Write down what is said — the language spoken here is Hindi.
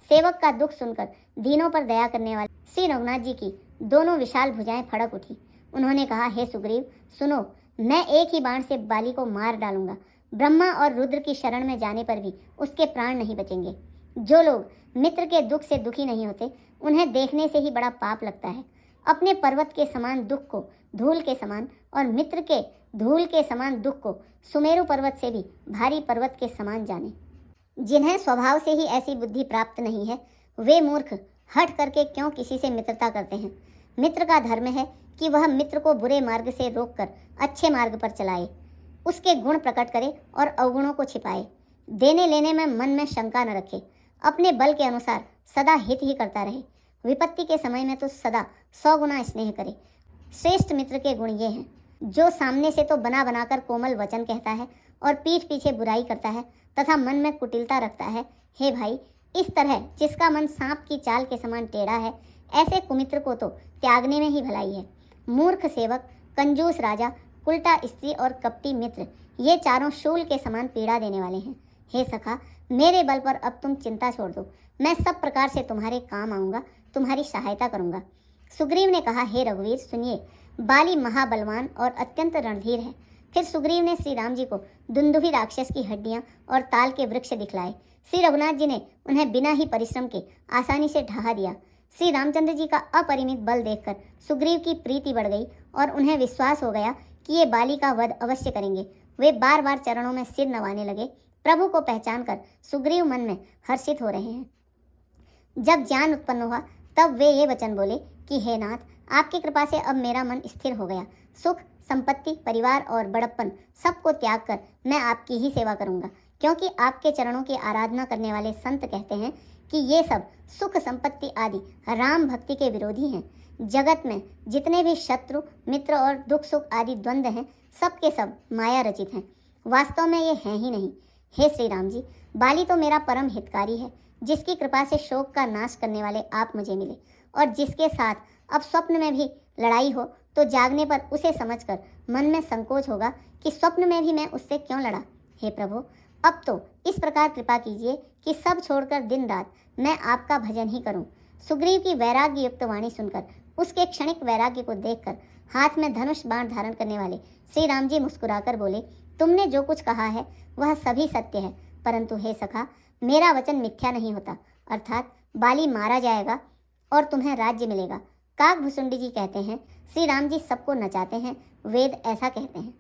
सेवक का दुख सुनकर दीनों पर दया करने वाले श्री रघुनाथ जी की दोनों विशाल भुजाएं फड़क उठी। उन्होंने कहा, हे सुग्रीव, सुनो, मैं एक ही बाण से बाली को मार डालूंगा। ब्रह्मा और रुद्र की शरण में जाने पर भी उसके प्राण नहीं बचेंगे। जो लोग मित्र के दुख से दुखी नहीं होते, उन्हें देखने से ही बड़ा पाप लगता है। अपने पर्वत के समान दुख को धूल के समान और मित्र के धूल के समान दुख को सुमेरु पर्वत से भी भारी पर्वत के समान जाने। जिन्हें स्वभाव से ही ऐसी बुद्धि प्राप्त नहीं है, वे मूर्ख हट करके क्यों किसी से मित्रता करते हैं। मित्र का धर्म है कि वह मित्र को बुरे मार्ग से रोककर अच्छे मार्ग पर चलाए, उसके गुण प्रकट करे और अवगुणों को छिपाए। देने लेने में मन में शंका न रखे, अपने बल के अनुसार सदा हित ही करता रहे। विपत्ति के समय में तो सदा 100 गुना स्नेह करे। श्रेष्ठ मित्र के गुण ये हैं, जो सामने से तो बना बनाकर कोमल वचन कहता है और पीठ पीछे बुराई करता है तथा मन में कुटिलता रखता है। हे भाई, इस तरह जिसका मन सांप की चाल के समान टेढ़ा है, ऐसे कुमित्र को तो त्यागने में ही भलाई है। मूर्ख सेवक, कंजूस राजा, उल्टा स्त्री और कपटी मित्र, ये चारों शूल के समान पीड़ा देने वाले हैं। हे सखा, मेरे बल पर अब तुम चिंता छोड़ दो। मैं सब प्रकार से तुम्हारे काम आऊँगा, तुम्हारी सहायता करूँगा। सुग्रीव ने कहा, हे रघुवीर, सुनिए, बाली महाबलवान और अत्यंत रणधीर है। फिर सुग्रीव ने श्री राम जी को दुंदुभि राक्षस की हड्डियां और ताल के वृक्ष दिखलाए। श्री रघुनाथ जी ने उन्हें बिना ही परिश्रम के आसानी से ढहा दिया। श्री रामचंद्र जी का अपरिमित बल देखकर सुग्रीव की प्रीति बढ़ गई और उन्हें विश्वास हो गया कि ये बाली का वध अवश्य करेंगे। वे बार बार चरणों में सिर नवाने लगे। प्रभु को पहचान कर सुग्रीव मन में हर्षित हो रहे हैं। जब ज्ञान उत्पन्न हुआ तब वे ये वचन बोले कि हे नाथ, आपकी कृपा से अब मेरा मन स्थिर हो गया। सुख, संपत्ति, परिवार और बड़प्पन सबको त्याग कर मैं आपकी ही सेवा करूंगा, क्योंकि आपके चरणों की आराधना करने वाले संत कहते हैं कि ये सब सुख, संपत्ति आदि राम भक्ति के विरोधी हैं। जगत में जितने भी शत्रु, मित्र और दुख सुख आदि द्वंद्व हैं, सब के सब माया रचित हैं, वास्तव में ये हैं ही नहीं। हे श्री राम जी, बाली तो मेरा परम हितकारी है, जिसकी कृपा से शोक का नाश करने वाले आप मुझे मिले, और जिसके साथ अब स्वप्न में भी लड़ाई हो तो जागने पर उसे समझकर मन में संकोच होगा कि स्वप्न में भी मैं उससे क्यों लड़ा। हे प्रभु, अब तो इस प्रकार कृपा कीजिए कि सब छोड़कर दिन रात मैं आपका भजन ही करूं। सुग्रीव की वैराग्य युक्त वाणी सुनकर, उसके क्षणिक वैराग्य को देखकर हाथ में धनुष बाण धारण करने वाले श्री राम जी मुस्कुराकर बोले, तुमने जो कुछ कहा है वह सभी सत्य है, परंतु हे सखा, मेरा वचन मिथ्या नहीं होता, अर्थात बाली मारा जाएगा और तुम्हें राज्य मिलेगा। काकभुसुंडी जी कहते हैं, श्री राम जी सबको नचाते हैं, वेद ऐसा कहते हैं।